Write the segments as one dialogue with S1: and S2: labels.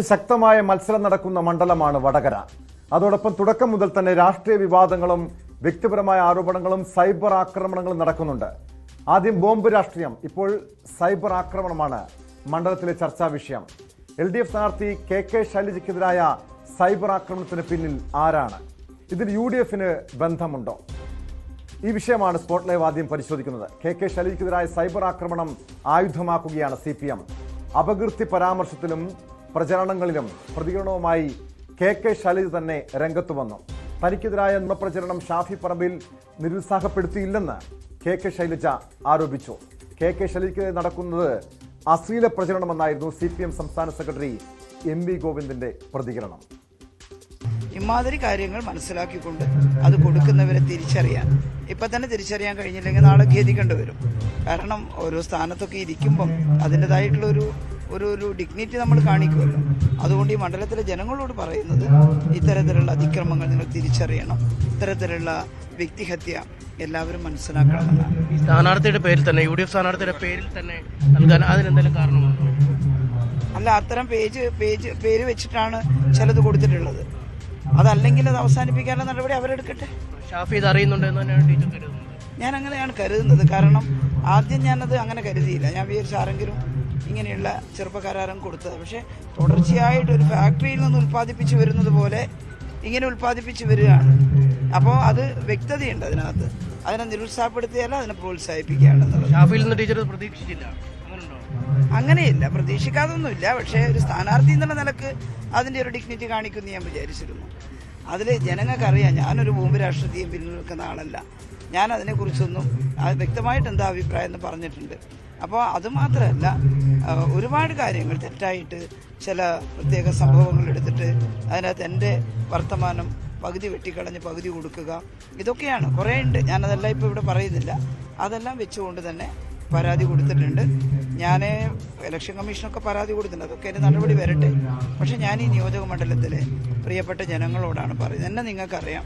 S1: ശക്തമായ മത്സരം നടക്കുന്ന മണ്ഡലമാണ് വടകര. അതോടൊപ്പം തുടക്കം മുതൽ തന്നെ രാഷ്ട്രീയ വിവാദങ്ങളും വ്യക്തിപരമായ ആരോപണങ്ങളും സൈബർ ആക്രമണങ്ങളും നടക്കുന്നുണ്ട്. ആദ്യം ബോംബ് രാഷ്ട്രീയം, ഇപ്പോൾ സൈബർ ആക്രമണമാണ് മണ്ഡലത്തിലെ ചർച്ചാ വിഷയം. LDF സ്ഥാനാർത്ഥി KK ശൈലജയ്ക്കെതിരായ സൈബർ ആക്രമണത്തിന് പിന്നിൽ ആരാണ്? ഇതിൽ UDFന് ബന്ധമുണ്ടോ? ഈ വിഷയമാണ് സ്പോട്ട് ലൈവ് ആദ്യം പരിശോധിക്കുന്നത്. KK ശൈലജയ്ക്കെതിരായ സൈബർ ആക്രമണം ആയുധമാക്കുകയാണ് CPM. അപകീർത്തി പരാമർശത്തിലും പ്രചരണങ്ങളിലും പ്രതികരണവുമായി KK ശൈലജ തന്നെ രംഗത്ത് വന്നു. തനിക്കെതിരായ നുണപ്രചരണം ഷാഫി പറമ്പിൽ നിരുത്സാഹപ്പെടുത്തിയില്ലെന്ന് KK ശൈലജ ആരോപിച്ചു. KK ശൈലജയ്ക്ക് നടക്കുന്നത് അശ്ലീല പ്രചരണമെന്നായിരുന്നു CPM സംസ്ഥാന സെക്രട്ടറി MV ഗോവിന്ദന്റെ പ്രതികരണം.
S2: ഇമാതിരി കാര്യങ്ങൾ മനസ്സിലാക്കിക്കൊണ്ട് അത് കൊടുക്കുന്നവരെ തിരിച്ചറിയാൻ ഇപ്പം തന്നെ തിരിച്ചറിയാൻ കഴിഞ്ഞില്ലെങ്കിൽ നാളെ ഖേദിക്കേണ്ടി വരും. കാരണം ഓരോ സ്ഥാനത്തൊക്കെ ഇരിക്കുമ്പം അതിൻ്റെതായിട്ടുള്ള ഒരു ഡിഗ്നിറ്റി നമ്മൾ കാണിക്കുമല്ലോ. അതുകൊണ്ട് ഈ മണ്ഡലത്തിലെ ജനങ്ങളോട് പറയുന്നത് ഇത്തരത്തിലുള്ള അതിക്രമങ്ങൾ നിങ്ങൾ തിരിച്ചറിയണം, ഇത്തരത്തിലുള്ള വ്യക്തിഹത്യ എല്ലാവരും മനസ്സിലാക്കണമെന്നാണ്.
S3: ഈ സ്ഥാനാർത്ഥിയുടെ പേരിൽ തന്നെ UDF സ്ഥാനാർത്ഥിയുടെ പേരിൽ തന്നെ നൽകാൻ അതിനെന്തെങ്കിലും കാരണമുണ്ടോ?
S2: അല്ല, അത്തരം പേര് വെച്ചിട്ടാണ് ചിലത് കൊടുത്തിട്ടുള്ളത്. അതല്ലെങ്കിൽ അത് അവസാനിപ്പിക്കാനുള്ള നടപടി അവരെടുക്കട്ടെ.
S3: ഷാഫി ഇത് അറിയുന്നുണ്ട് എന്ന് തന്നെയാണ് ടീച്ചർ കരുതുന്നത്.
S2: ഞാൻ അങ്ങനെയാണ് കരുതുന്നത്. കാരണം ആദ്യം ഞാനത് അങ്ങനെ കരുതിയില്ല. ഞാൻ വിചാരിച്ച ആരെങ്കിലും ഇങ്ങനെയുള്ള ചെറുപ്പക്കാരും കൊടുത്തത്. പക്ഷേ തുടർച്ചയായിട്ട് ഒരു ഫാക്ടറിയിൽ നിന്ന് ഉൽപ്പാദിപ്പിച്ച് വരുന്നത് പോലെ ഇങ്ങനെ ഉൽപ്പാദിപ്പിച്ച് വരികയാണ്. അപ്പോൾ അത് വ്യക്തതയുണ്ട് അതിനകത്ത്. അതിനെ നിരുത്സാഹപ്പെടുത്തിയല്ല, അതിനെ പ്രോത്സാഹിപ്പിക്കുകയാണെന്നുള്ളത്.
S3: ഷാഫിയിൽ നിന്ന് ടീച്ചർ പ്രതീക്ഷിച്ചില്ല?
S2: അങ്ങനെയില്ല, പ്രതീക്ഷിക്കാതൊന്നുമില്ല. പക്ഷേ ഒരു സ്ഥാനാർത്ഥി എന്നുള്ള നിലക്ക് അതിൻ്റെ ഒരു ഡിഗ്നിറ്റി കാണിക്കുമെന്ന് ഞാൻ വിചാരിച്ചിരുന്നു. അതിൽ ജനങ്ങൾക്കറിയാം ഞാനൊരു ബോംബ് രാഷ്ട്രീയം പിന്തുണക്കുന്ന ആളല്ല. ഞാൻ അതിനെക്കുറിച്ചൊന്നും വ്യക്തമായിട്ട് എന്താ അഭിപ്രായം എന്ന് പറഞ്ഞിട്ടുണ്ട്. അപ്പോൾ അതുമാത്രമല്ല, ഒരുപാട് കാര്യങ്ങൾ തെറ്റായിട്ട് ചില പ്രത്യേക സംഭവങ്ങൾ എടുത്തിട്ട് അതിനകത്ത് എൻ്റെ വർത്തമാനം പകുതി വെട്ടിക്കളഞ്ഞ് പകുതി കൊടുക്കുക, ഇതൊക്കെയാണ് കുറേ ഉണ്ട്. ഞാനതെല്ലാം ഇപ്പോൾ ഇവിടെ പറയുന്നില്ല. അതെല്ലാം വെച്ചുകൊണ്ട് തന്നെ പരാതി കൊടുത്തിട്ടുണ്ട്. ഞാൻ ഇലക്ഷൻ കമ്മീഷനൊക്കെ പരാതി കൊടുത്തിട്ടുണ്ട്. അതൊക്കെ എൻ്റെ നടപടി വരട്ടെ. പക്ഷേ ഞാൻ ഈ നിയോജക മണ്ഡലത്തിലെ പ്രിയപ്പെട്ട ജനങ്ങളോടാണ് പറയുന്നത്. എന്നെ നിങ്ങൾക്കറിയാം,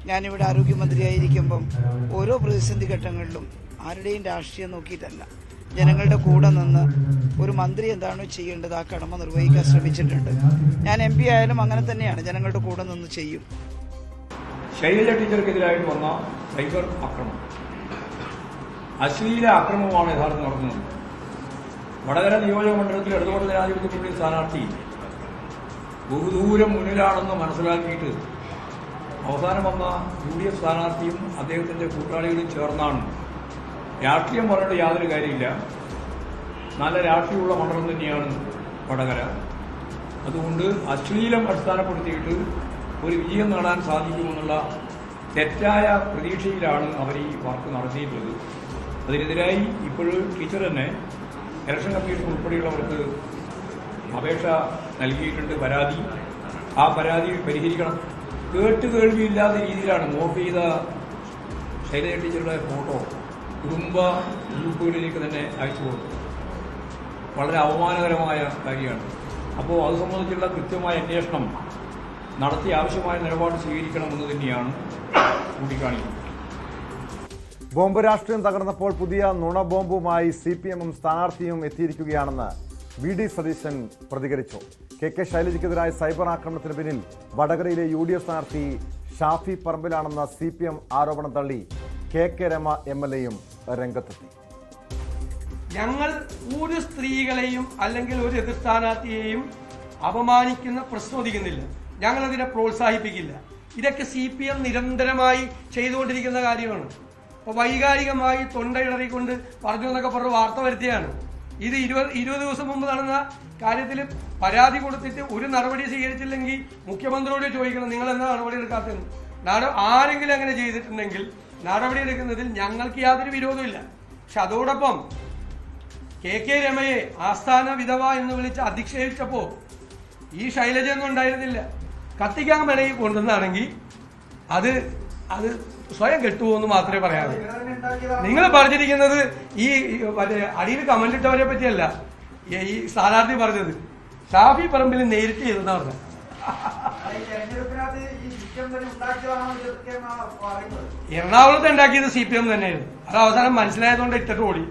S2: ഞാനിവിടെ ആരോഗ്യമന്ത്രിയായിരിക്കുമ്പം ഓരോ പ്രതിസന്ധി ഘട്ടങ്ങളിലും ആരുടെയും രാഷ്ട്രീയം നോക്കിയിട്ടല്ല, ജനങ്ങളുടെ കൂടെ നിന്ന് ഒരു മന്ത്രി എന്താണോ ചെയ്യേണ്ടത് ആ കടമ നിർവഹിക്കാൻ ശ്രമിച്ചിട്ടുണ്ട്. ഞാൻ MP ആയാലും അങ്ങനെ തന്നെയാണ്, ജനങ്ങളുടെ കൂടെ നിന്ന് ചെയ്യും.
S4: ശൈലജ ടീച്ചർക്കെതിരായിട്ട് വന്ന സൈബർ ആക്രമണം അശ്ലീല ആക്രമണമാണ് യഥാർത്ഥം നടക്കുന്നത്. വടകര നിയോജക മണ്ഡലത്തിൽ ഇടതുപക്ഷ ജനാധിപത്യ മുന്നണി സ്ഥാനാർത്ഥി ബഹുദൂരം മുന്നിലാണെന്ന് മനസ്സിലാക്കിയിട്ട് അവസാനം വന്ന UDF സ്ഥാനാർത്ഥിയും അദ്ദേഹത്തിന്റെ കൂട്ടാളികളും ചേർന്നാണ്. രാഷ്ട്രീയം പറഞ്ഞിട്ട് യാതൊരു കാര്യമില്ല. നല്ല രാഷ്ട്രീയമുള്ള മണ്ഡലം തന്നെയാണ് വടകര. അതുകൊണ്ട് അശ്ലീലം അടിസ്ഥാനപ്പെടുത്തിയിട്ട് ഒരു വിജയം നേടാൻ സാധിക്കുമെന്നുള്ള തെറ്റായ പ്രതീക്ഷയിലാണ് അവർ ഈ വർക്ക് നടത്തിയിട്ടുള്ളത്. അതിനെതിരായി ഇപ്പോഴും ടീച്ചർ തന്നെ ഇലക്ഷൻ കമ്മീഷൻ ഉൾപ്പെടെയുള്ളവർക്ക് അപേക്ഷ നൽകിയിട്ടുണ്ട്. ആ പരാതി പരിഹരിക്കണം. കേൾവിയില്ലാത്ത രീതിയിലാണ് മോർഫ് ചെയ്ത ശൈലജ ടീച്ചറുടെ ഫോട്ടോ കുടുംബ ഗ്രൂപ്പുകളിലേക്ക് തന്നെ അയച്ചു കൊടുത്തു. വളരെ അപമാനകരമായ കാര്യമാണ്. അപ്പോൾ അത് സംബന്ധിച്ചുള്ള കൃത്യമായ അന്വേഷണം നടത്തി ആവശ്യമായ നിലപാട് സ്വീകരിക്കണമെന്ന് തന്നെയാണ് ചൂണ്ടിക്കാണിക്കുന്നത്.
S1: ബോംബ് രാഷ്ട്രീയം തകർന്നപ്പോൾ പുതിയ നുണ ബോംബുമായി CPM-ഉം സ്ഥാനാർത്ഥിയും എത്തിയിരിക്കുകയാണെന്ന് VD സതീശൻ പ്രതികരിച്ചു. KK ശൈലജയ്ക്കെതിരായ സൈബർ ആക്രമണത്തിന് പിന്നിൽ വടകരയിലെ UDF സ്ഥാനാർത്ഥി ഷാഫി പറമ്പിലാണെന്ന CPM ആരോപണം തള്ളി KK രമ MLA-യും രംഗത്തെത്തി.
S5: ഞങ്ങൾ ഒരു സ്ത്രീകളെയും അല്ലെങ്കിൽ ഒരു എതിർ സ്ഥാനാർത്ഥിയെയും അപമാനിക്കുന്ന പ്രശ്നോദിക്കുന്നില്ല. ഞങ്ങളതിനെ പ്രോത്സാഹിപ്പിക്കില്ല. ഇതൊക്കെ CPM നിരന്തരമായി ചെയ്തുകൊണ്ടിരിക്കുന്ന കാര്യമാണ്. അപ്പോൾ വൈകാരികമായി തൊണ്ടയിടറിക്കൊണ്ട് പറഞ്ഞു എന്നൊക്കെ പറഞ്ഞ് വാർത്ത വരുത്തിയാണ്. ഇത് 20 ദിവസം മുമ്പ് നടന്ന കാര്യത്തിൽ പരാതി കൊടുത്തിട്ട് ഒരു നടപടി സ്വീകരിച്ചില്ലെങ്കിൽ മുഖ്യമന്ത്രിയോട് ചോദിക്കണം, നിങ്ങൾ എന്താ നടപടി എടുക്കാത്തതെന്ന്. ആരെങ്കിലും അങ്ങനെ ചെയ്തിട്ടുണ്ടെങ്കിൽ നടപടി എടുക്കുന്നതിൽ ഞങ്ങൾക്ക് യാതൊരു വിരോധമില്ല. പക്ഷെ അതോടൊപ്പം KK രമയെ ആസ്ഥാന വിധവ എന്ന് വിളിച്ച് അധിക്ഷേപിച്ചപ്പോൾ ഈ ശൈലജയൊന്നും ഉണ്ടായിരുന്നില്ല. കത്തിക്കാൻ വേണമെങ്കിൽ കൊണ്ടുവന്നാണെങ്കിൽ അത് സ്വയം കെട്ടുപോകുന്നു മാത്രമേ പറയാവൂ. നിങ്ങൾ പറഞ്ഞിരിക്കുന്നത് ഈ മറ്റേ അടിയിൽ കമന്റ് ഇട്ടവരെ പറ്റിയല്ല ഈ സ്ഥാനാർത്ഥി പറഞ്ഞത്. ഷാഫി പറമ്പിൽ നേരിട്ട് ചെയ്തെന്നാ പറഞ്ഞത്. എറണാകുളത്ത് ഉണ്ടാക്കിയത് CPM തന്നെയായിരുന്നു. അത് അവസാനം മനസ്സിലായതുകൊണ്ട് ഇട്ടിട്ട് ഓടി.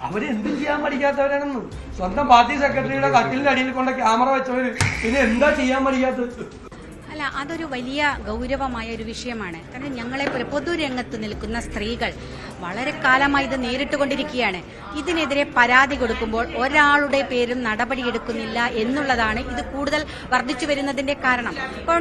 S5: അവരെന്തും ചെയ്യാൻ പഠിക്കാത്തവരാണെന്ന്. സ്വന്തം പാർട്ടി സെക്രട്ടറിയുടെ കട്ടിലിന്റെ അടിയിൽ കൊണ്ട് ക്യാമറ വെച്ചവര് പിന്നെ എന്താ ചെയ്യാൻ പഠിക്കാത്തത്?
S6: അല്ല, അതൊരു വലിയ ഗൗരവമായ ഒരു വിഷയമാണ്. കാരണം ഞങ്ങളെപ്പോലെ പൊതുരംഗത്ത് നിൽക്കുന്ന സ്ത്രീകൾ വളരെ കാലമായി ഇത് നേരിട്ടുകൊണ്ടിരിക്കുകയാണ്. ഇതിനെതിരെ പരാതി കൊടുക്കുമ്പോൾ ഒരാളുടെ പേരും നടപടിയെടുക്കുന്നില്ല എന്നുള്ളതാണ് ഇത് കൂടുതൽ വർദ്ധിച്ചു വരുന്നതിന്റെ കാരണം. ഇപ്പോൾ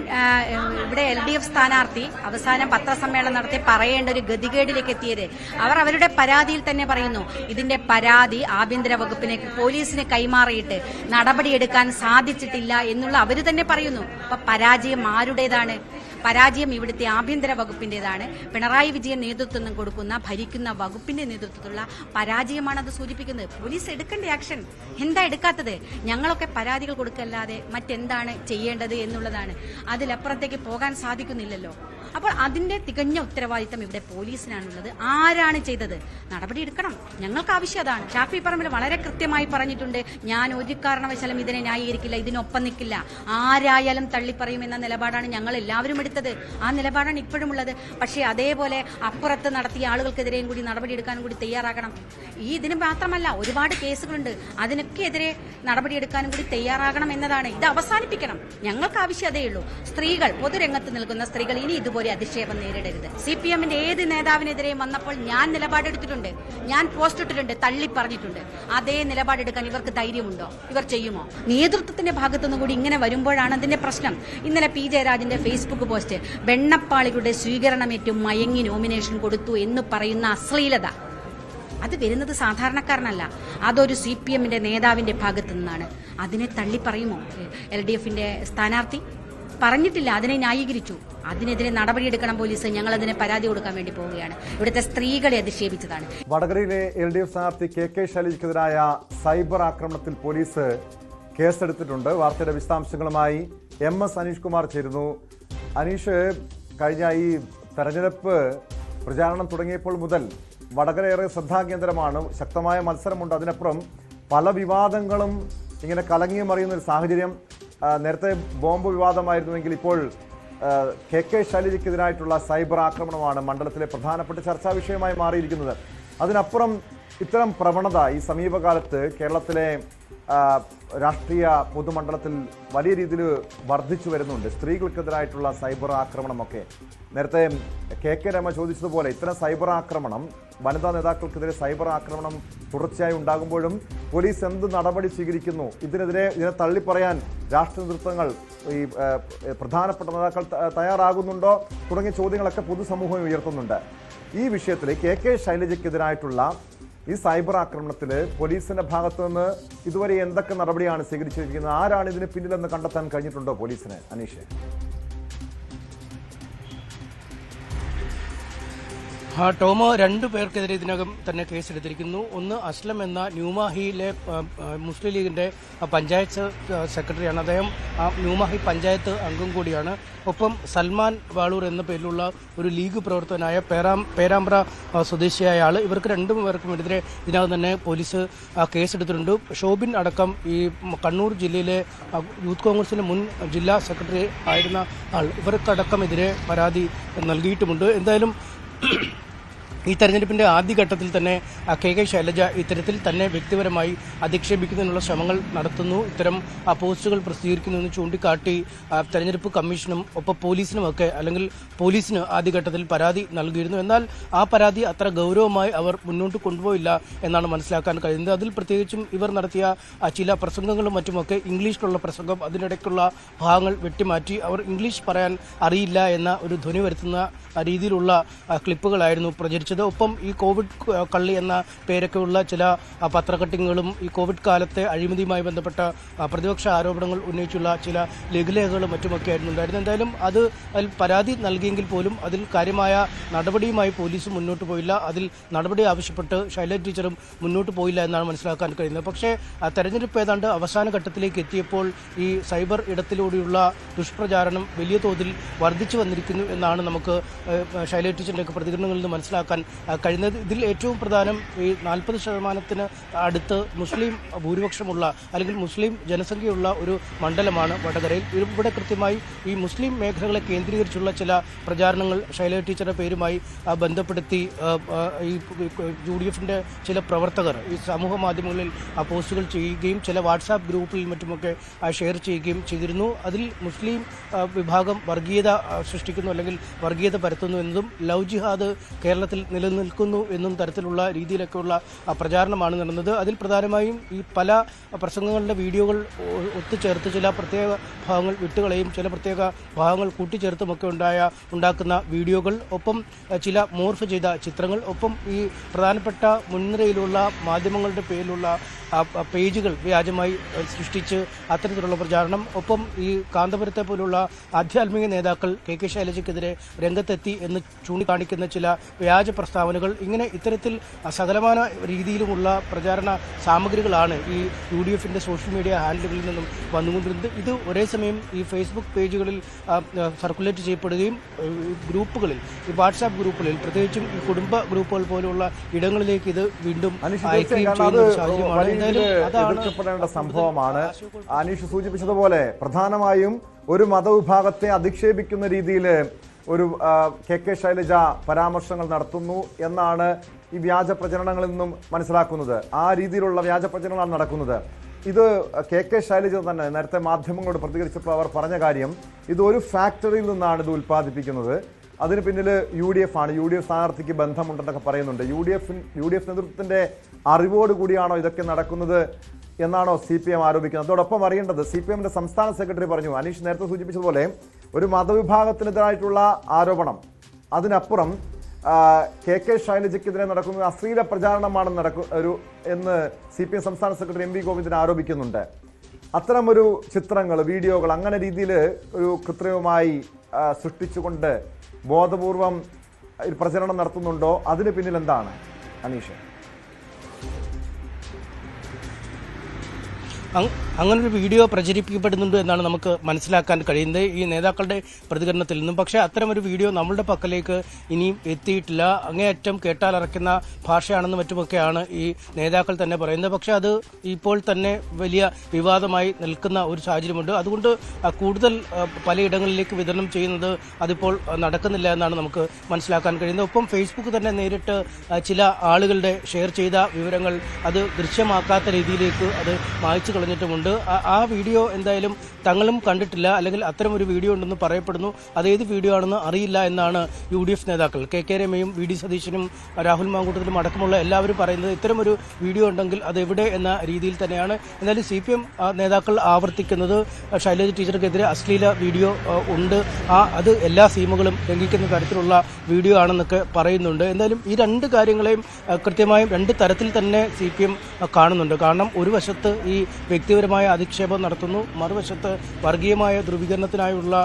S6: ഇവിടെ LDF സ്ഥാനാർത്ഥി അവസാനം പത്രസമ്മേളനം നടത്തി പറയേണ്ട ഒരു ഗതികേടിലേക്ക് എത്തിയത് അവർ അവരുടെ പരാതിയിൽ തന്നെ പറയുന്നു. ഇതിന്റെ പരാതി ആഭ്യന്തര വകുപ്പിനെ പോലീസിന് കൈമാറിയിട്ട് നടപടിയെടുക്കാൻ സാധിച്ചിട്ടില്ല എന്നുള്ള അവർ തന്നെ പറയുന്നു. അപ്പൊ പരാജയം ആരുടേതാണ്? പരാജയം ഇവിടുത്തെ ആഭ്യന്തര വകുപ്പിന്റേതാണ്. പിണറായി വിജയൻ നേതൃത്വം കൊടുക്കുന്ന ഭരിക്കുന്ന വകുപ്പിന്റെ നേതൃത്വത്തിലുള്ള പരാജയമാണ് അത് സൂചിപ്പിക്കുന്നത്. പോലീസ് എടുക്കേണ്ട ആക്ഷൻ എന്താ എടുക്കാത്തത്? ഞങ്ങളൊക്കെ പരാതികൾ കൊടുക്കല്ലാതെ മറ്റെന്താണ് ചെയ്യേണ്ടത് എന്നുള്ളതാണ്. അതിലപ്പുറത്തേക്ക് പോകാൻ സാധിക്കുന്നില്ലല്ലോ. അപ്പോൾ അതിന്റെ തികഞ്ഞ ഉത്തരവാദിത്തം ഇവിടെ പോലീസിനാണുള്ളത്. ആരാണ് ചെയ്തത്? നടപടിയെടുക്കണം. ഞങ്ങൾക്ക് ആവശ്യം അതാണ്. ഷാഫി പറമ്പിൽ വളരെ കൃത്യമായി പറഞ്ഞിട്ടുണ്ട്, ഞാൻ ഒരു കാരണവശാലും ഇതിനെ ന്യായീകരിക്കില്ല, ഇതിനൊപ്പം നിൽക്കില്ല, ആരായാലും തള്ളിപ്പറയുമെന്ന നിലപാടാണ് ഞങ്ങൾ എല്ലാവരും എടുത്തത്. ആ നിലപാടാണ് ഇപ്പോഴും ഉള്ളത്. പക്ഷേ അതേപോലെ അപ്പുറത്ത് നടത്തിയ ആളുകൾക്കെതിരെയും കൂടി നടപടിയെടുക്കാനും കൂടി തയ്യാറാകണം. ഇതിന് മാത്രമല്ല, ഒരുപാട് കേസുകളുണ്ട്. അതിനൊക്കെ എതിരെ നടപടിയെടുക്കാനും കൂടി തയ്യാറാകണം എന്നതാണ്. ഇത് അവസാനിപ്പിക്കണം. ഞങ്ങൾക്ക് ആവശ്യം അതേ ഉള്ളൂ. സ്ത്രീകൾ, പൊതുരംഗത്ത് നിൽക്കുന്ന സ്ത്രീകൾ ഇനി ഇതുപോലെ അധിക്ഷേപം നേരിടരുത്. CPM-ന്റെ ഏത് നേതാവിനെതിരെയും വന്നപ്പോൾ ഞാൻ നിലപാടെടുത്തിട്ടുണ്ട്, ഞാൻ പോസ്റ്റ് ഇട്ടിട്ടുണ്ട്, തള്ളി പറഞ്ഞിട്ടുണ്ട്. അതേ നിലപാടെടുക്കാൻ ഇവർക്ക് ധൈര്യമുണ്ടോ? ഇവർ ചെയ്യുമോ? നേതൃത്വത്തിന്റെ ഭാഗത്തുനിന്ന് കൂടി ഇങ്ങനെ വരുമ്പോഴാണ് അതിന്റെ പ്രശ്നം. ഇന്നലെ P. ജയരാജന്റെ ഫേസ്ബുക്ക് പോസ്റ്റ്, വെണ്ണപ്പാളികളുടെ സ്വീകരണമേറ്റും മയങ്ങി നോമിനേഷൻ കൊടുത്തു എന്ന് പറയുന്ന അശ്ലീലത, അത് വരുന്നത് സാധാരണക്കാരനല്ല, അതൊരു CPM-ന്റെ നേതാവിന്റെ ഭാഗത്തു നിന്നാണ്. അതിനെ തള്ളി പറയുമോ LDF-ന്റെ സ്ഥാനാർത്ഥി? പറഞ്ഞിട്ടില്ല, അതിനെ ന്യായീകരിച്ചു. അതിനെതിരെ നടപടിയെടുക്കണം പോലീസ്. ഞങ്ങൾ അതിനെ പരാതി കൊടുക്കാൻ വേണ്ടി പോവുകയാണ്. ഇവിടുത്തെ സ്ത്രീകളെ അധിക്ഷേപിച്ചതാണ്.
S1: വടകരയിലെ LDF സ്ഥാനാർത്ഥി KK ശൈലജയ്ക്കെതിരായ സൈബർ ആക്രമണത്തിൽ പോലീസ് കേസെടുത്തിട്ടുണ്ട്. വാർത്തയുടെ വിശദാംശങ്ങളുമായി MS അനീഷ് കുമാർ ചേരുന്നു. അനീഷ്, കഴിഞ്ഞ ഈ തെരഞ്ഞെടുപ്പ് പ്രചാരണം തുടങ്ങിയപ്പോൾ മുതൽ വടകര ഏറെ ശ്രദ്ധാകേന്ദ്രമാണ്. ശക്തമായ മത്സരമുണ്ട്. അതിനപ്പുറം പല വിവാദങ്ങളും ഇങ്ങനെ കലങ്ങി മറിയുന്ന ഒരു സാഹചര്യം. നേരത്തെ ബോംബ് വിവാദമായിരുന്നുവെങ്കിൽ ഇപ്പോൾ KK ശൈലജയ്ക്കെതിരായിട്ടുള്ള സൈബർ ആക്രമണമാണ് മണ്ഡലത്തിലെ പ്രധാനപ്പെട്ട ചർച്ചാ വിഷയമായി മാറിയിരിക്കുന്നത്. അതിനപ്പുറം ഇത്തരം പ്രവണത ഈ സമീപകാലത്ത് കേരളത്തിലെ രാഷ്ട്രീയ പൊതുമണ്ഡലത്തിൽ വലിയ രീതിയിൽ വർദ്ധിച്ചു വരുന്നുണ്ട്. സ്ത്രീകൾക്കെതിരായിട്ടുള്ള സൈബർ ആക്രമണമൊക്കെ നേരത്തെ KK രമ ചോദിച്ചതുപോലെ ഇത്തരം സൈബർ ആക്രമണം, വനിതാ നേതാക്കൾക്കെതിരെ സൈബർ ആക്രമണം തുടർച്ചയായി ഉണ്ടാകുമ്പോഴും പോലീസ് എന്ത് നടപടി സ്വീകരിക്കുന്നു? ഇതിനെ തള്ളിപ്പറയാൻ രാഷ്ട്രീയ നേതൃത്വങ്ങൾ, ഈ പ്രധാനപ്പെട്ട നേതാക്കൾ തയ്യാറാകുന്നുണ്ടോ തുടങ്ങിയ ചോദ്യങ്ങളൊക്കെ പൊതുസമൂഹം ഉയർത്തുന്നുണ്ട്. ഈ വിഷയത്തിൽ KK ശൈലജയ്ക്കെതിരായിട്ടുള്ള ഈ സൈബർ ആക്രമണത്തിൽ പോലീസിന്റെ ഭാഗത്തു നിന്ന് ഇതുവരെ എന്തൊക്കെ നടപടിയാണ് സ്വീകരിച്ചിരിക്കുന്നത്? ആരാണ് ഇതിന് പിന്നിലെന്ന് കണ്ടെത്താൻ കഴിഞ്ഞിട്ടുണ്ടോ പോലീസിന്? അനീഷ്.
S3: ടോമോ, 2 പേർക്കെതിരെ ഇതിനകം തന്നെ കേസെടുത്തിരിക്കുന്നു. ഒന്ന് അസ്ലം എന്ന ന്യൂമാഹിയിലെ മുസ്ലിം ലീഗിന്റെ പഞ്ചായത്ത് സെക്രട്ടറിയാണ്. അദ്ദേഹം ന്യൂമാഹി പഞ്ചായത്ത് അംഗം കൂടിയാണ്. ഒപ്പം സൽമാൻ വാളൂർ എന്ന പേരിലുള്ള ഒരു ലീഗ് പ്രവർത്തകനായ പേരാമ്പ്ര സ്വദേശിയായ ആൾ. ഇവർക്ക് 2 പേർക്കുമെതിരെ ഇതിനകം തന്നെ പോലീസ് കേസെടുത്തിട്ടുണ്ട്. ഷോബിൻ അടക്കം ഈ കണ്ണൂർ ജില്ലയിലെ യൂത്ത് കോൺഗ്രസിന്റെ മുൻ ജില്ലാ സെക്രട്ടറി ആയിരുന്ന ആൾ, ഇവർക്കടക്കം എതിരെ പരാതി നൽകിയിട്ടുമുണ്ട്. എന്തായാലും ഈ തെരഞ്ഞെടുപ്പിന്റെ ആദ്യഘട്ടത്തിൽ തന്നെ KK ശൈലജ ഇത്തരത്തിൽ തന്നെ വ്യക്തിപരമായി അധിക്ഷേപിക്കുന്നതിനുള്ള ശ്രമങ്ങൾ നടത്തുന്നു, ഇത്തരം പോസ്റ്റുകൾ പ്രസിദ്ധീകരിക്കുന്നു എന്ന് ചൂണ്ടിക്കാട്ടി തെരഞ്ഞെടുപ്പ് കമ്മീഷനും ഒപ്പം പോലീസിനുമൊക്കെ, അല്ലെങ്കിൽ പോലീസിന് ആദ്യഘട്ടത്തിൽ പരാതി നൽകിയിരുന്നു. എന്നാൽ ആ പരാതി അത്ര ഗൗരവമായി അവർ മുന്നോട്ട് കൊണ്ടുപോയില്ല എന്നാണ് മനസ്സിലാക്കാൻ കഴിയുന്നത്. അതിൽ പ്രത്യേകിച്ചും ഇവർ നടത്തിയ ചില പ്രസംഗങ്ങളും മറ്റുമൊക്കെ ഇംഗ്ലീഷിലുള്ള പ്രസംഗം, അതിനിടയ്ക്കുള്ള ഭാഗങ്ങൾ വെട്ടിമാറ്റി അവർ ഇംഗ്ലീഷ് പറയാൻ അറിയില്ല എന്ന ഒരു ധ്വനി വരുത്തുന്ന രീതിയിലുള്ള ക്ലിപ്പുകളായിരുന്നു പ്രചരിച്ചത്. ഒപ്പം ഈ കോവിഡ് കള്ളി എന്ന പേരൊക്കെയുള്ള ചില പത്രക്കട്ടിങ്ങുകളും ഈ കോവിഡ് കാലത്തെ അഴിമതിയുമായി ബന്ധപ്പെട്ട പ്രതിപക്ഷ ആരോപണങ്ങൾ ഉന്നയിച്ചുള്ള ചില ലഘുലേഖകളും മറ്റുമൊക്കെ ആയിരുന്നു ഉണ്ടായിരുന്നത്. എന്തായാലും അതിൽ പരാതി നൽകിയെങ്കിൽ പോലും അതിൽ കാര്യമായ നടപടിയുമായി പോലീസ് മുന്നോട്ട് പോയില്ല. അതിൽ നടപടി ആവശ്യപ്പെട്ട് ശൈലജ ടീച്ചറും മുന്നോട്ട് പോയില്ല എന്നാണ് മനസ്സിലാക്കാൻ കഴിയുന്നത്. പക്ഷേ തെരഞ്ഞെടുപ്പ് ഏതാണ്ട് അവസാന ഘട്ടത്തിലേക്ക് എത്തിയപ്പോൾ ഈ സൈബർ ഇടത്തിലൂടെയുള്ള ദുഷ്പ്രചാരണം വലിയ തോതിൽ വർദ്ധിച്ചു വന്നിരിക്കുന്നു എന്നാണ് നമുക്ക് ശൈലജ ടീച്ചറിൻ്റെയൊക്കെ പ്രതികരണങ്ങളിൽ നിന്ന് മനസ്സിലാക്കാൻ കഴിയുന്നത്. ഇതിൽ ഏറ്റവും പ്രധാനം ഈ 40% അടുത്ത് മുസ്ലിം ഭൂരിപക്ഷമുള്ള അല്ലെങ്കിൽ മുസ്ലിം ജനസംഖ്യയുള്ള ഒരു മണ്ഡലമാണ് വടകരയിൽ. ഇവിടെ കൃത്യമായി ഈ മുസ്ലിം മേഖലകളെ കേന്ദ്രീകരിച്ചുള്ള ചില പ്രചാരണങ്ങൾ ശൈലജ ടീച്ചറുടെ പേരുമായി ബന്ധപ്പെടുത്തി ഈ UDFന്റെ ചില പ്രവർത്തകർ ഈ സമൂഹ മാധ്യമങ്ങളിൽ പോസ്റ്റുകൾ ചെയ്യുകയും ചില വാട്സാപ്പ് ഗ്രൂപ്പിൽ മറ്റുമൊക്കെ ഷെയർ ചെയ്യുകയും ചെയ്തിരുന്നു. അതിൽ മുസ്ലിം വിഭാഗം വർഗീയത സൃഷ്ടിക്കുന്നു അല്ലെങ്കിൽ വർഗീയത പരത്തുന്നു എന്നതും ലവ് ജിഹാദ് കേരളത്തിൽ നിലനിൽക്കുന്നു എന്നും തരത്തിലുള്ള രീതിയിലൊക്കെയുള്ള പ്രചാരണമാണ് നടന്നത്. അതിൽ പ്രധാനമായും ഈ പല പ്രസംഗങ്ങളുടെ വീഡിയോകൾ ഒത്തുചേർത്ത് ചില പ്രത്യേക ഭാഗങ്ങൾ വിട്ടുകളയും ചില പ്രത്യേക ഭാഗങ്ങൾ കൂട്ടിച്ചേർത്തുമൊക്കെ ഉണ്ടാക്കുന്ന വീഡിയോകൾ, ഒപ്പം ചില മോർഫ് ചെയ്ത ചിത്രങ്ങൾ, ഒപ്പം ഈ പ്രധാനപ്പെട്ട മുൻനിരയിലുള്ള മാധ്യമങ്ങളുടെ പേരിലുള്ള പേജുകൾ വ്യാജമായി സൃഷ്ടിച്ച് അത്തരത്തിലുള്ള പ്രചാരണം, ഒപ്പം ഈ കാന്തപുരത്തെ പോലുള്ള ആധ്യാത്മിക നേതാക്കൾ KK ശൈലജയ്ക്കെതിരെ രംഗത്തെത്തി എന്ന് ചൂണ്ടിക്കാണിക്കുന്ന ചില വ്യാജ പ്രസ്താവനകൾ, ഇങ്ങനെ ഇത്തരത്തിൽ സകലമായ രീതിയിലുമുള്ള പ്രചാരണ സാമഗ്രികളാണ് ഈ UDFന്റെ സോഷ്യൽ മീഡിയ ഹാൻഡിലുകളിൽ നിന്നും വന്നുകൊണ്ടിരുന്നത്. ഇത് ഒരേ സമയം ഈ ഫേസ്ബുക്ക് പേജുകളിൽ സർക്കുലേറ്റ് ചെയ്യപ്പെടുകയും ഗ്രൂപ്പുകളിൽ ഈ വാട്സാപ്പ് ഗ്രൂപ്പുകളിൽ പ്രത്യേകിച്ചും ഈ കുടുംബ ഗ്രൂപ്പുകൾ പോലുള്ള ഇടങ്ങളിലേക്ക് ഇത് വീണ്ടും അയക്കുകയും ചെയ്യുന്ന ഒരു സാഹചര്യമാണ്.
S1: എതിർക്കപ്പെടേണ്ട സംഭവമാണ്. അനീഷ് സൂചിപ്പിച്ചതുപോലെ പ്രധാനമായും ഒരു മതവിഭാഗത്തെ അധിക്ഷേപിക്കുന്ന രീതിയിൽ ഒരു KK ശൈലജ പരാമർശങ്ങൾ നടത്തുന്നു എന്നാണ് ഈ വ്യാജ പ്രചരണങ്ങളിൽ നിന്നും മനസ്സിലാക്കുന്നത്. ആ രീതിയിലുള്ള വ്യാജ പ്രചരണങ്ങളാണ് നടക്കുന്നത്. ഇത് KK ശൈലജ തന്നെ നേരത്തെ മാധ്യമങ്ങളോട് പ്രതികരിച്ചപ്പോൾ അവർ പറഞ്ഞ കാര്യം, ഇത് ഒരു ഫാക്ടറിയിൽ നിന്നാണ് ഇത് ഉൽപ്പാദിപ്പിക്കുന്നത്, അതിന് പിന്നിൽ UDF ആണ്, UDF സ്ഥാനാർത്ഥിക്ക് ബന്ധമുണ്ടെന്നൊക്കെ പറയുന്നുണ്ട്. UDF നേതൃത്വത്തിന്റെ അറിവോടുകൂടിയാണോ ഇതൊക്കെ നടക്കുന്നത് എന്നാണോ CPM ആരോപിക്കുന്നത്? അതോടൊപ്പം അറിയേണ്ടത് CPMന്റെ സംസ്ഥാന സെക്രട്ടറി പറഞ്ഞു, അനീഷ് നേരത്തെ സൂചിപ്പിച്ചതുപോലെ ഒരു മതവിഭാഗത്തിനെതിരായിട്ടുള്ള ആരോപണം, അതിനപ്പുറം KK ശൈലജയ്ക്കെതിരെ നടക്കുന്നത് അശ്ലീല പ്രചാരണമാണ് എന്ന് CPM സംസ്ഥാന സെക്രട്ടറി MV ഗോവിന്ദൻ ആരോപിക്കുന്നുണ്ട്. അത്തരമൊരു ചിത്രങ്ങൾ, വീഡിയോകൾ അങ്ങനെ രീതിയിൽ ഒരു കൃത്രിമമായി സൃഷ്ടിച്ചുകൊണ്ട് ബോധപൂർവം പ്രചരണം നടത്തുന്നുണ്ടോ? അതിന് പിന്നിൽ എന്താണ് അനീഷ്?
S3: അങ്ങനൊരു വീഡിയോ പ്രചരിപ്പിക്കപ്പെടുന്നുണ്ട് എന്നാണ് നമുക്ക് മനസ്സിലാക്കാൻ കഴിയുന്നത് ഈ നേതാക്കളുടെ പ്രതികരണത്തിൽ നിന്നും. പക്ഷേ അത്തരമൊരു വീഡിയോ നമ്മളുടെ പക്കലേക്ക് ഇനിയും എത്തിയിട്ടില്ല. അങ്ങേയറ്റം കേട്ടാലറക്കുന്ന ഭാഷയാണെന്ന് മറ്റുമൊക്കെയാണ് ഈ നേതാക്കൾ തന്നെ പറയുന്നത്. പക്ഷേ അത് ഇപ്പോൾ തന്നെ വലിയ വിവാദമായി നിൽക്കുന്ന ഒരു സാഹചര്യമുണ്ട്. അതുകൊണ്ട് കൂടുതൽ പലയിടങ്ങളിലേക്ക് വിതരണം ചെയ്യുന്നത് അതിപ്പോൾ നടക്കുന്നില്ല എന്നാണ് നമുക്ക് മനസ്സിലാക്കാൻ കഴിയുന്നത്. ഒപ്പം ഫേസ്ബുക്ക് തന്നെ നേരിട്ട് ചില ആളുകളുടെ ഷെയർ ചെയ്ത വിവരങ്ങൾ അത് ദൃശ്യമാക്കാത്ത രീതിയിലേക്ക് അത് മായ്ച്ചു കളഞ്ഞിട്ടുമുണ്ട്. ആ വീഡിയോ എന്തായാലും തങ്ങളും കണ്ടിട്ടില്ല, അല്ലെങ്കിൽ അത്തരം ഒരു വീഡിയോ ഉണ്ടെന്ന് പറയപ്പെടുന്നു. അതേത് വീഡിയോ ആണെന്ന് അറിയില്ല എന്നാണ് UDF നേതാക്കൾ KK രമയും VD സതീശനും രാഹുൽ മാങ്കൂട്ടത്തിലും അടക്കമുള്ള എല്ലാവരും പറയുന്നത്. ഇത്തരമൊരു വീഡിയോ ഉണ്ടെങ്കിൽ അത് എവിടെ എന്ന രീതിയിൽ തന്നെയാണ്. എന്നാലും CPM നേതാക്കൾ ആവർത്തിക്കുന്നത് ശൈലജ ടീച്ചർക്കെതിരെ അശ്ലീല വീഡിയോ ഉണ്ട്, അത് എല്ലാ സീമുകളും ലംഘിക്കുന്ന തരത്തിലുള്ള വീഡിയോ ആണെന്നൊക്കെ പറയുന്നുണ്ട്. എന്തായാലും ഈ രണ്ട് കാര്യങ്ങളെയും കൃത്യമായും രണ്ട് തരത്തിൽ തന്നെ CPM കാണുന്നുണ്ട്. കാരണം ഒരു വശത്ത് ഈ വ്യക്തിപരമായ അധിക്ഷേപം നടത്തുന്നു, മറുവശത്ത് വർഗീയമായ ധ്രുവീകരണത്തിനായുള്ള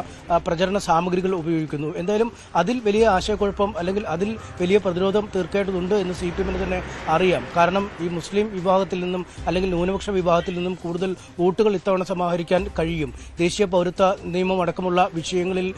S3: പ്രചരണ സാമഗ്രികൾ ഉപയോഗിക്കുന്നു. എന്തായാലും അതിൽ വലിയ ആശയക്കുഴപ്പം അല്ലെങ്കിൽ അതിൽ വലിയ പ്രതിരോധം തീർക്കേണ്ടതുണ്ട് എന്ന് CPMന് തന്നെ അറിയാം. കാരണം ഈ മുസ്ലിം വിഭാഗത്തിൽ നിന്നും അല്ലെങ്കിൽ ന്യൂനപക്ഷ വിഭാഗത്തിൽ നിന്നും കൂടുതൽ വോട്ടുകൾ ഇത്തവണ സമാഹരിക്കാൻ കഴിയും. ദേശീയ പൗരത്വ നിയമം അടക്കമുള്ള വിഷയങ്ങളിൽ,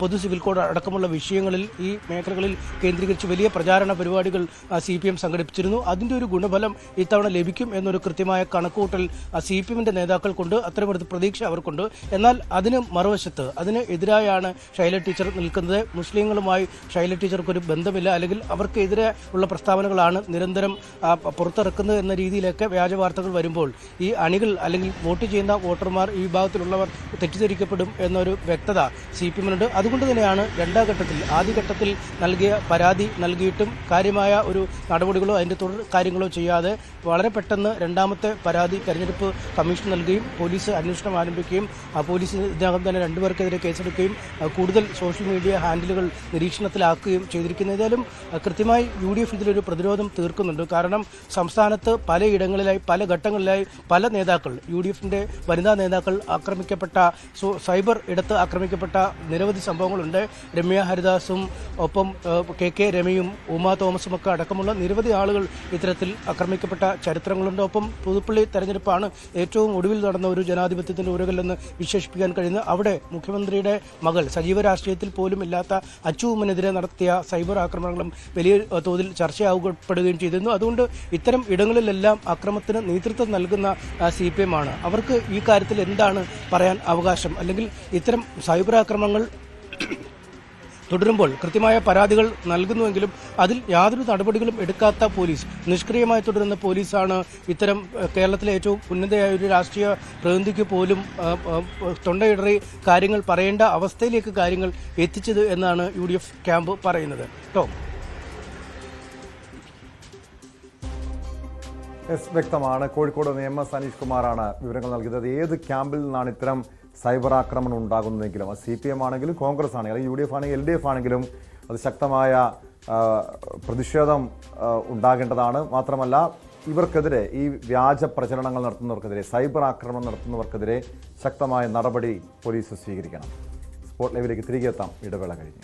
S3: പൊതു സിവിൽ കോഡ് അടക്കമുള്ള വിഷയങ്ങളിൽ ഈ മേഖലകളിൽ കേന്ദ്രീകരിച്ച് വലിയ പ്രചാരണ പരിപാടികൾ CPM സംഘടിപ്പിച്ചിരുന്നു. അതിൻ്റെ ഒരു ഗുണഫലം ഇത്തവണ ലഭിക്കും എന്നൊരു കൃത്യമായ കണക്കുകൂട്ടൽ CPMന്റെ നേതാക്കൾക്കുണ്ട്, അത്തരമൊരു പ്രതീക്ഷ അവർക്കുണ്ട്. എന്നാൽ അതിന് മറുവശത്ത് അതിന് എതിരായാണ് ശൈലജ ടീച്ചർ നിൽക്കുന്നത്. മുസ്ലിങ്ങളുമായി ശൈലജ ടീച്ചർക്കൊരു ബന്ധമില്ല, അല്ലെങ്കിൽ അവർക്കെതിരെ ഉള്ള പ്രസ്താവനകളാണ് നിരന്തരം പുറത്തിറക്കുന്നത് എന്ന രീതിയിലൊക്കെ വ്യാജ വാർത്തകൾ വരുമ്പോൾ ഈ അണികൾ അല്ലെങ്കിൽ വോട്ട് ചെയ്യുന്ന വോട്ടർമാർ ഈ വിഭാഗത്തിലുള്ളവർ തെറ്റിദ്ധരിക്കപ്പെടും എന്നൊരു വ്യക്തത CPMനുണ്ട്. അതുകൊണ്ട് തന്നെയാണ് രണ്ടാം ഘട്ടത്തിൽ ആദ്യഘട്ടത്തിൽ നൽകിയ പരാതി നൽകിയിട്ടും കാര്യമായ ഒരു നടപടികളോ അതിൻ്റെ തുടർ കാര്യങ്ങളോ ചെയ്യാതെ വളരെ പെട്ടെന്ന് രണ്ടാമത്തെ പരാതി തെരഞ്ഞെടുപ്പ് കമ്മീഷൻ നൽകുകയും പോലീസ് അന്വേഷണം ആരംഭിക്കുകയും പോലീസ് ഇതിനകം തന്നെ 2 പേർക്കെതിരെ കേസെടുക്കുകയും കൂടുതൽ സോഷ്യൽ മീഡിയ ഹാൻഡിലുകൾ നിരീക്ഷണത്തിലാക്കുകയും ചെയ്തിരിക്കുന്നു. ഏതായാലും കൃത്യമായി UDF ഇതിലൊരു പ്രതിരോധം തീർക്കുന്നുണ്ട്. കാരണം സംസ്ഥാനത്ത് പലയിടങ്ങളിലായി പല ഘട്ടങ്ങളിലായി പല നേതാക്കൾ UDFന്റെ വനിതാ നേതാക്കൾ ആക്രമിക്കപ്പെട്ട സൈബർ ഇടത്ത് ആക്രമിക്കപ്പെട്ട നിരവധി സംഭവങ്ങളുണ്ട്. രമ്യ ഹരിദാസും ഒപ്പം KK രമയും ഉമാ തോമസും ഒക്കെ അടക്കമുള്ള നിരവധി ആളുകൾ ഇത്തരത്തിൽ ആക്രമിക്കപ്പെട്ട ചരിത്രങ്ങളുണ്ട്. ഒപ്പം പുതുപ്പള്ളി തെരഞ്ഞെടുപ്പാണ് ഏറ്റവും ഒടുവിൽ നടന്ന ഒരു ജനാധിപത്യത്തിന്റെ ഉരകല്ലെന്ന് വിശേഷിപ്പിക്കാൻ കഴിയുന്ന അവിടെ മുഖ്യമന്ത്രിയുടെ മകൾ സജീവ രാഷ്ട്രീയത്തിൽ പോലും ഇല്ലാത്ത അച്ചുവുമ്മനെതിരെ നടത്തിയ സൈബർ ആക്രമണങ്ങളും വലിയ തോതിൽ ചർച്ചയാകപ്പെടുകയും ചെയ്തിരുന്നു. അതുകൊണ്ട് ഇത്തരം ഇടങ്ങളിലെല്ലാം അക്രമത്തിന് നേതൃത്വം നൽകുന്ന CPM ആണ്. അവർക്ക് ഈ കാര്യത്തിൽ എന്താണ് പറയാൻ അവകാശം? അല്ലെങ്കിൽ ഇത്തരം സൈബർ ആക്രമണങ്ങൾ തുടരുമ്പോൾ കൃത്യമായ പരാതികൾ നൽകുന്നുവെങ്കിലും അതിൽ യാതൊരു നടപടികളും എടുക്കാത്ത പോലീസ്, നിഷ്ക്രിയമായി തുടരുന്ന പോലീസാണ് ഇത്തരം കേരളത്തിലെ ഏറ്റവും ഉന്നതയായ ഒരു രാഷ്ട്രീയ പ്രതിനിധിക്ക് പോലും തൊണ്ടയിടറി കാര്യങ്ങൾ പറയേണ്ട അവസ്ഥയിലേക്ക് കാര്യങ്ങൾ എത്തിച്ചത് എന്നാണ് UDF ക്യാമ്പ് പറയുന്നത്.
S1: വ്യക്തമാണ്. കോഴിക്കോട് നിയമ സനീഷ് കുമാറാണ് വിവരങ്ങൾ നൽകിയത്. ഏത് ക്യാമ്പിൽ നിന്നാണ് ഇത്തരം സൈബർ ആക്രമണം ഉണ്ടാകുന്നതെങ്കിലും അത് CPM ആണെങ്കിലും കോൺഗ്രസ് ആണെങ്കിലും അല്ലെങ്കിൽ UDF ആണെങ്കിലും LDF ആണെങ്കിലും അത് ശക്തമായ പ്രതിഷേധം ഉണ്ടാകേണ്ടതാണ്. മാത്രമല്ല ഇവർക്കെതിരെ, ഈ വ്യാജ പ്രചരണങ്ങൾ നടത്തുന്നവർക്കെതിരെ, സൈബർ ആക്രമണം നടത്തുന്നവർക്കെതിരെ ശക്തമായ നടപടി പോലീസ് സ്വീകരിക്കണം. സ്പോട്ട് ലൈവിലേക്ക് തിരികെ എത്താം ഇടവേള കഴിഞ്ഞ്.